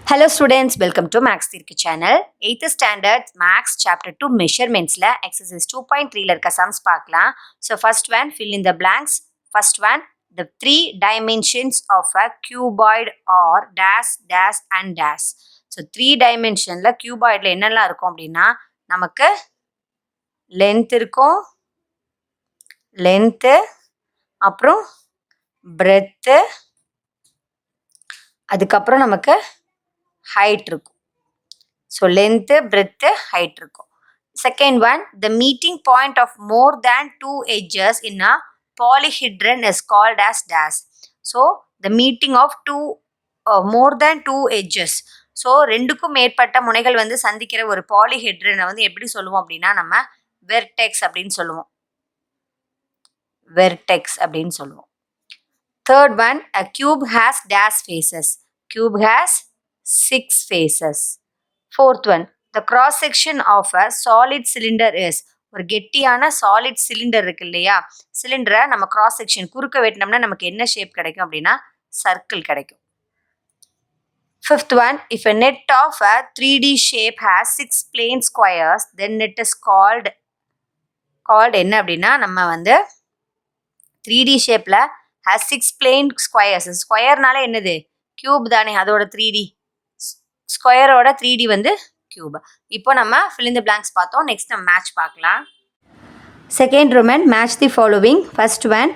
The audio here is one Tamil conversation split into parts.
Hello students, welcome to Max Theory channel. 8th standard Max chapter 2 measurements la exercise 2.3 la irka sums paakalam. So first one, fill in the blanks. First one, the three dimensions of a cuboid are dash dash and dash. So three dimension la cuboid la என்னெல்லாம் இருக்கும் அப்படின்னா நமக்கு length இருக்கும், length, அப்புறம் breadth, அதுக்கப்புறம் நமக்கு height இருக்கும். So length, breadth, height இருக்கும். Second one, the meeting point of more than two edges in a polyhedron is called as dash. So the meeting of more than two edges. So ரெண்டுக்கும் மேற்பட்ட முனைகள் வந்து சந்திக்கிற ஒரு பாலிஹெட்ரனை வந்து எப்படி சொல்லுவோம் அப்படின்னா நம்ம வெர்டெக்ஸ் அப்படின்னு சொல்லுவோம். வெர்டெக்ஸ் அப்படின்னு சொல்லுவோம். Third one, a cube has dash faces. Cube has 6 faces. Fourth one, the cross section of a solid cylinder is. ஒரு கெட்டியான சாலிட் சிலிண்டர் இருக்கு இல்லையா, சிலிண்டரை நம்ம கிராஸ் செக்ஷன் குறுக்க வெட்டினோம்னா நமக்கு என்ன ஷேப் கிடைக்கும் அப்படின்னா சர்க்கிள் கிடைக்கும். Fifth one, if a net of a 3D shape has 6 plane squares, then it is called என்ன அப்படின்னா நம்ம வந்து 3D ஷேப்ல has 6 plane squares. ஸ்கொயர்னால என்னது கியூப் தானே, அதோட 3D ஸ்கொயரோட 3D வந்து கியூப். இப்போ நம்ம fill in the blanks பார்த்தோம். நெக்ஸ்ட் நம்ம மேட்ச் பார்க்கலாம். Second Roman, match the following. First one,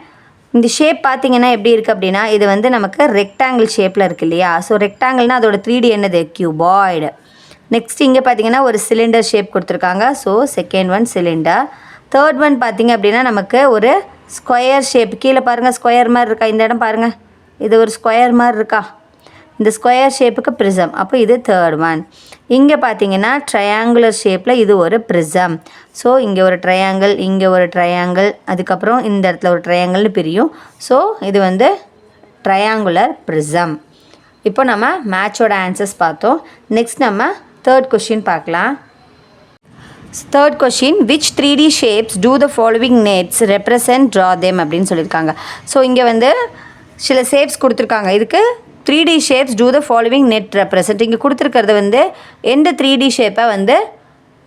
இந்த ஷேப் பார்த்தீங்கன்னா எப்படி இருக்குது அப்படின்னா இது வந்து நமக்கு ரெக்டாங்கிள் ஷேப்பில் இருக்குது இல்லையா. ஸோ ரெக்டாங்கிள்னா அதோட 3D என்னது கியூபாய்டு. நெக்ஸ்ட் இங்கே பார்த்தீங்கன்னா ஒரு சிலிண்டர் ஷேப் கொடுத்துருக்காங்க. So second one cylinder. Third one பார்த்தீங்க அப்படின்னா நமக்கு ஒரு ஸ்கொயர் ஷேப், கீழே பாருங்கள் ஸ்கொயர் மாதிரி இருக்கா, இந்த இடம் பாருங்கள் இது ஒரு ஸ்கொயர் மாதிரி இருக்கா, இந்த ஸ்கொயர் ஷேப்புக்கு ப்ரிசம். அப்போ இது தேர்ட் ஒன். இங்கே பார்த்தீங்கன்னா ட்ரையாங்குலர் ஷேப்பில் இது ஒரு ப்ரிசம். ஸோ இங்கே ஒரு ட்ரையாங்கிள், இங்கே ஒரு ட்ரையாங்கிள், அதுக்கப்புறம் இந்த இடத்துல ஒரு ட்ரையாங்கிள்னு பிரியும். ஸோ இது வந்து ட்ரையாங்குலர் ப்ரிசம். இப்போ நம்ம மேட்சோட ஆன்சர்ஸ் பார்த்தோம். நெக்ஸ்ட் நம்ம தேர்ட் கொஷின் பார்க்கலாம். Third question, which 3D shapes do the following nets represent draw them அப்படின்னு சொல்லியிருக்காங்க. ஸோ இங்கே வந்து சில ஷேப்ஸ் கொடுத்துருக்காங்க. இதுக்கு 3D shapes do the following net represent. இங்கே கொடுத்துருக்கிறது வந்து எந்த 3D ஷேப்பை வந்து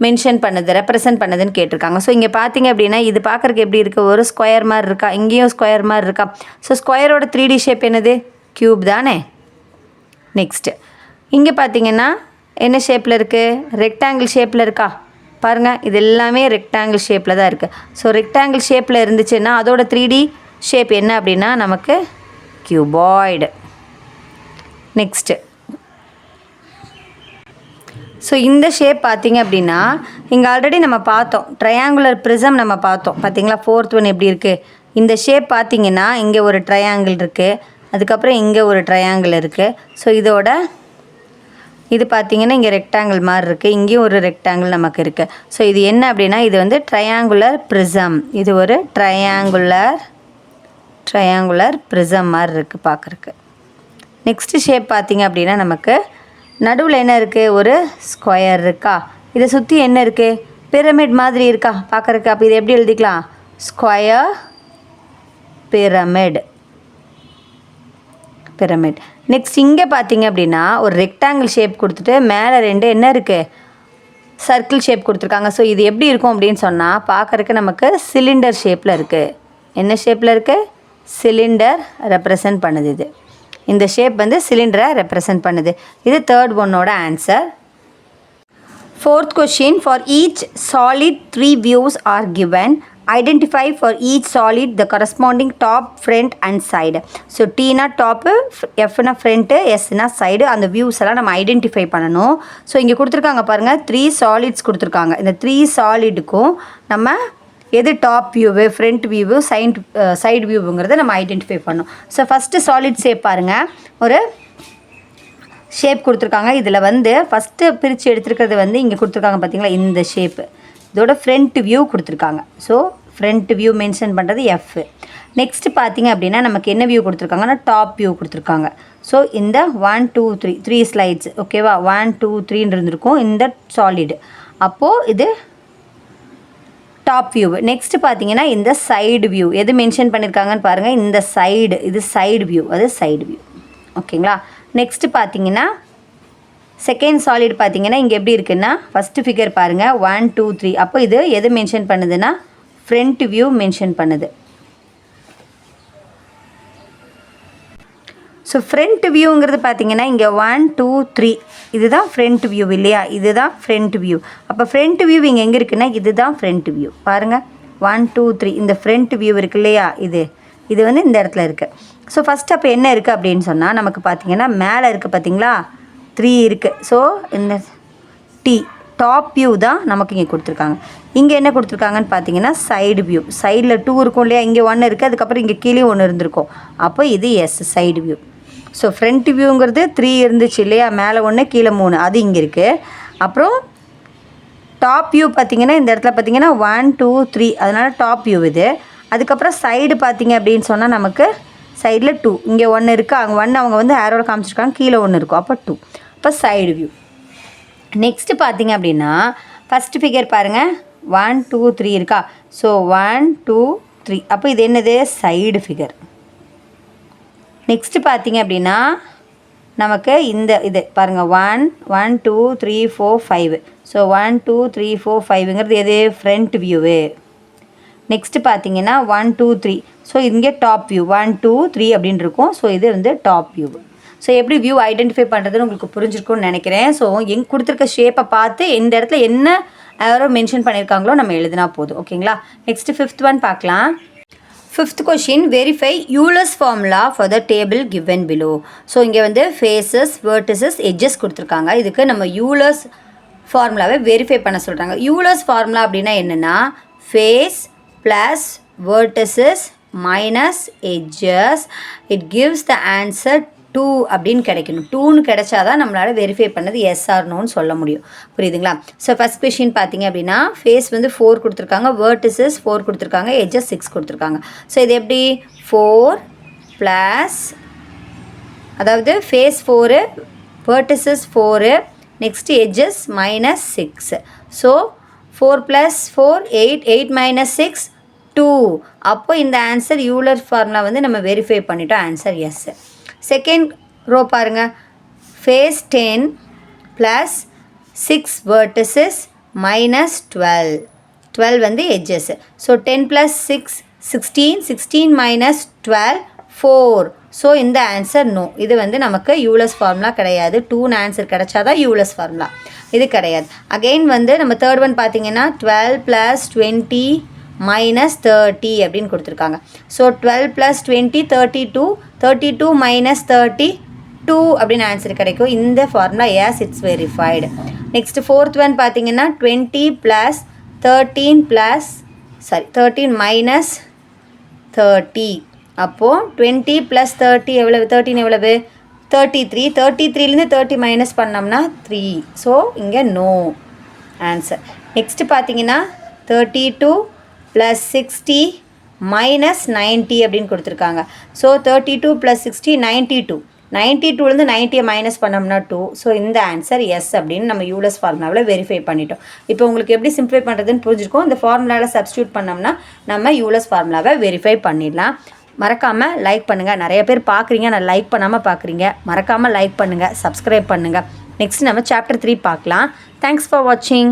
மென்ஷன் பண்ணுது, ரெப்ரசன்ட் பண்ணுதுன்னு கேட்டிருக்காங்க. ஸோ இங்கே பார்த்தீங்க அப்படின்னா இது பார்க்குறக்கு எப்படி இருக்குது, ஒரு ஸ்கொயர் மாதிரி இருக்கா, இங்கேயும் ஸ்கொயர் மாதிரி இருக்கா. ஸோ ஸ்கொயரோட 3D ஷேப் என்னது க்யூப் தானே. நெக்ஸ்ட்டு இங்கே பார்த்தீங்கன்னா என்ன ஷேப்பில் இருக்குது, ரெக்டாங்கிள் ஷேப்பில் இருக்கா பாருங்கள், இது எல்லாமே ரெக்டாங்கிள் ஷேப்பில் தான் இருக்குது. ஸோ ரெக்டாங்கிள் ஷேப்பில் இருந்துச்சுன்னா அதோட 3D ஷேப் என்ன அப்படின்னா நமக்கு கியூபாய்டு. நெக்ஸ்ட்டு ஸோ இந்த ஷேப் பார்த்தீங்க அப்படின்னா இங்கே ஆல்ரெடி நம்ம பார்த்தோம் ட்ரையாங்குலர் ப்ரிசம் நம்ம பார்த்தோம் பார்த்தீங்களா. ஃபோர்த் ஒன் எப்படி இருக்குது, இந்த ஷேப் பார்த்தீங்கன்னா இங்கே ஒரு ட்ரையாங்கிள் இருக்குது, அதுக்கப்புறம் இங்கே ஒரு ட்ரையாங்கிள் இருக்குது. ஸோ இதோட இது பார்த்திங்கன்னா இங்கே ரெக்டாங்கிள் மாதிரி இருக்குது, இங்கேயும் ஒரு ரெக்டாங்கிள் நமக்கு இருக்குது. ஸோ இது என்ன அப்படின்னா இது வந்து ட்ரையாங்குலர் ப்ரிசம். இது ஒரு ட்ரையாங்குலர் ப்ரிசம் மாதிரி இருக்குது பார்க்குறக்கு. நெக்ஸ்ட்டு ஷேப் பார்த்திங்க அப்படின்னா நமக்கு நடுவில் என்ன இருக்குது, ஒரு ஸ்கொயர் இருக்கா, இதை சுற்றி என்ன இருக்குது பிரமிட் மாதிரி இருக்கா பார்க்குறக்கு. அப்போ இது எப்படி எழுதிக்கலாம், ஸ்கொயர் பிரமிட். நெக்ஸ்ட் இங்கே பார்த்தீங்க அப்படின்னா ஒரு ரெக்டாங்கிள் ஷேப் கொடுத்துட்டு மேலே ரெண்டு என்ன இருக்குது சர்க்கிள் ஷேப் கொடுத்துருக்காங்க. ஸோ இது எப்படி இருக்கும் அப்படின்னு சொன்னால் பார்க்குறக்கு நமக்கு சிலிண்டர் ஷேப்பில் இருக்குது. என்ன ஷேப்பில் இருக்குது, சிலிண்டர் ரெப்ரசன்ட் பண்ணுது. இது இந்த ஷேப் வந்து சிலிண்டரை ரெப்ரசன்ட் பண்ணுது. இது தேர்ட் ஒன்னோட answer. Fourth question, for each solid 3 views R given. Identify for each solid the corresponding top, front and side. So டீனா டாப்பு, எஃப்னா ஃப்ரண்ட்டு, எஸ்னா சைடு. அந்த வியூஸ் எல்லாம் நம்ம ஐடென்டிஃபை பண்ணணும். ஸோ இங்கே கொடுத்துருக்காங்க பாருங்கள் 3 சாலிட்ஸ் கொடுத்துருக்காங்க. இந்த 3 சாலிடுக்கும் நம்ம எது top view, front view, side வியூவுங்கிறத நம்ம ஐடென்டிஃபை பண்ணணும். ஸோ ஃபஸ்ட்டு சாலிட் ஷேப் பாருங்கள், ஒரு ஷேப் கொடுத்துருக்காங்க. இதில் வந்து ஃபஸ்ட்டு பிரித்து எடுத்துருக்கிறது வந்து இங்கே கொடுத்துருக்காங்க பார்த்தீங்களா, இந்த ஷேப்பு. இதோட ஃப்ரண்ட் வியூ கொடுத்துருக்காங்க. ஸோ ஃப்ரண்ட் வியூ மென்ஷன் பண்ணுறது எஃப். நெக்ஸ்ட்டு பார்த்தீங்க அப்படின்னா நமக்கு என்ன வியூ கொடுத்துருக்காங்கன்னா டாப் வியூ கொடுத்துருக்காங்க. ஸோ இந்த 1 2 3 ஸ்லைட்ஸ் ஓகேவா, 1 2 3 இருந்திருக்கும் இந்த சாலிடு. அப்போது இது டாப் வியூ. நெக்ஸ்ட்டு பார்த்தீங்கன்னா இந்த சைடு வியூ எது மென்ஷன் பண்ணியிருக்காங்கன்னு பாருங்கள், இந்த சைடு, இது சைடு வியூ, அது சைடு வியூ ஓகேங்களா. நெக்ஸ்ட்டு பார்த்தீங்கன்னா செகண்ட் சாலிட் பார்த்தீங்கன்னா இங்கே எப்படி இருக்குன்னா ஃபஸ்ட்டு ஃபிகர் பாருங்கள் 1 2 3. அப்போ இது எது மென்ஷன் பண்ணுதுன்னா ஃப்ரண்ட் வியூ மென்ஷன் பண்ணுது. ஸோ ஃப்ரண்ட் வியூங்கிறது பார்த்தீங்கன்னா இங்கே 1 2 3 இதுதான் ஃப்ரண்ட் வியூ இல்லையா, இதுதான் ஃப்ரண்ட் வியூ. அப்போ ஃப்ரண்ட் வியூ இங்கே எங்கே இருக்குன்னா இதுதான் ஃப்ரண்ட் வியூ. பாருங்கள் 1 2 3 இந்த ஃப்ரண்ட் வியூ இருக்கு இல்லையா, இது வந்து இந்த இடத்துல இருக்குது. ஸோ ஃபஸ்ட் அப்போ என்ன இருக்குது அப்படின்னு சொன்னால் நமக்கு பார்த்தீங்கன்னா மேலே இருக்குது பார்த்தீங்களா 3 இருக்குது. ஸோ இந்த டாப் வியூ தான் நமக்கு இங்கே கொடுத்துருக்காங்க. இங்கே என்ன கொடுத்துருக்காங்கன்னு பார்த்தீங்கன்னா சைடு வியூ. சைடில் 2 இருக்கும் இல்லையா, இங்கே 1 இருக்குது, அதுக்கப்புறம் இங்கே கீழே 1 இருந்திருக்கும். அப்போ இது S side view. So front வியூங்கிறது 3 இருந்துச்சு இல்லையா, மேலே 1 கீழே 3, அது இங்கே இருக்குது. அப்புறம் டாப் வியூ பார்த்திங்கன்னா இந்த இடத்துல பார்த்திங்கன்னா 1 2 3 அதனால் டாப் வியூ இது. அதுக்கப்புறம் சைடு பார்த்திங்க அப்படின்னு சொன்னால் நமக்கு சைடில் 2, இங்கே 1 இருக்குது, அங்கே 1 அவங்க வந்து ஆரோவில் காமிச்சிருக்காங்க, கீழே 1 இருக்கும், அப்போ 2. இப்போ சைடு வியூ. நெக்ஸ்ட்டு பார்த்திங்க அப்படின்னா ஃபஸ்ட்டு ஃபிகர் பாருங்கள் 1 2 3 இருக்கா. ஸோ 1 2 3 அப்போ இது என்னது சைடு ஃபிகர். நெக்ஸ்ட்டு பார்த்திங்க அப்படின்னா நமக்கு இது பாருங்கள் 1 1 2 3 4 5. ஸோ 1 2 3 4 5ங்கிறது எது ஃப்ரண்ட் வியூவு. நெக்ஸ்ட்டு பார்த்தீங்கன்னா 1 2 3. ஸோ இங்கே டாப் வியூ 1 2 3 அப்படின்னு இருக்கும். ஸோ இது வந்து டாப் வியூ. ஸோ எப்படி வியூ ஐடென்டிஃபை பண்ணுறதுன்னு உங்களுக்கு புரிஞ்சிருக்கும்னு நினைக்கிறேன். ஸோ கொடுத்துருக்க ஷேப்பை பார்த்து இந்த இடத்துல என்ன யாரோ மென்ஷன் பண்ணியிருக்காங்களோ நம்ம எழுதினா போதும். ஓகேங்களா. நெக்ஸ்ட்டு 5th ஒன் பார்க்கலாம். 5th question verify Euler's formula for the table given below. So இங்கே வந்து ஃபேஸஸ் வெர்டிசஸ் எட்ஜஸ் கொடுத்துருக்காங்க. இதுக்கு நம்ம யூலர்ஸ் ஃபார்முலாவை வெரிஃபை பண்ண சொல்கிறாங்க. யூலர்ஸ் ஃபார்முலா அப்படின்னா என்னென்னா face plus vertices minus edges it gives the answer 2 அப்படின்னு கிடைக்கணும். 2ன்னு கிடைச்சாதான் நம்மளால் வெரிஃபை பண்ணது எஸ் ஆர் நோன்னு சொல்ல முடியும். புரியுதுங்களா. ஸோ ஃபஸ்ட் கொஷின் பார்த்தீங்க அப்படின்னா ஃபேஸ் வந்து 4 கொடுத்துருக்காங்க, வெர்டிசஸ் 4 கொடுத்துருக்காங்க, எட்ஜஸ் 6 கொடுத்துருக்காங்க. ஸோ இது எப்படி 4 ப்ளஸ் அதாவது face 4 vertices 4 next edges minus 6. So 4 + 4 8 8 - 6 2. அப்போ இந்த ஆன்சர் யூலர் ஃபார்முலா வந்து நம்ம வெரிஃபை பண்ணிட்டோம். Answer yes. செகண்ட் ரோ பாருங்கள். ஃபேஸ் 10 ப்ளஸ் 6 வெர்டிசஸ் மைனஸ் 12 12 வந்து எட்ஜஸ். ஸோ 10 + 6 16 16 - 12 4. ஸோ இந்த ஆன்சர் நோ. இது வந்து நமக்கு யூலர்ஸ் ஃபார்முலா கிடையாது. 2ன்னு ஆன்சர் கிடைச்சாதான் யூலர்ஸ் ஃபார்முலா, இது கிடையாது. அகெயின் வந்து நம்ம தேர்ட் ஒன் பார்த்தீங்கன்னா 12 + 20 - 30 அப்படின்னு கொடுத்துருக்காங்க. ஸோ 12 + 20 32 32 - 30 2 அப்படின்னு ஆன்சர் கிடைக்கும். இந்த formula S it's verified. Next fourth one பார்த்தீங்கன்னா 20 + 13 - 30. அப்போது 20 + 30 எவ்வளவு, 13 எவ்வளவு 33. 33லேருந்து 30 மைனஸ் பண்ணோம்னா 3. ஸோ இங்கே நோ ஆன்சர். நெக்ஸ்ட்டு பார்த்தீங்கன்னா 32 + 60 - 90 அப்படின்னு கொடுத்துருக்காங்க. ஸோ 32 + 60 92. 92லேருந்து 90 மைனஸ் பண்ணோம்னா 2. ஸோ இந்த ஆன்சர் எஸ் அப்படின்னு நம்ம யூலர்ஸ் ஃபார்முலாவில் வெரிஃபை பண்ணிட்டோம். இப்போ உங்களுக்கு எப்படி சிம்பிளை பண்ணுறதுன்னு புரிஞ்சிருக்கும். இந்த ஃபார்முலாவில் சப்ஸ்டியூட் பண்ணோம்னா நம்ம யூலர்ஸ் ஃபார்முலாவை வெரிஃபை பண்ணிடலாம். மறக்காமல் லைக் பண்ணுங்கள். நிறைய பேர் பார்க்குறீங்க, நான் லைக் பண்ணாமல் பார்க்குறீங்க. மறக்காமல் லைக் பண்ணுங்கள், சப்ஸ்கிரைப் பண்ணுங்கள். நெக்ஸ்ட் நம்ம சாப்டர் 3 பார்க்கலாம். தேங்க்ஸ் ஃபார் வாட்சிங்.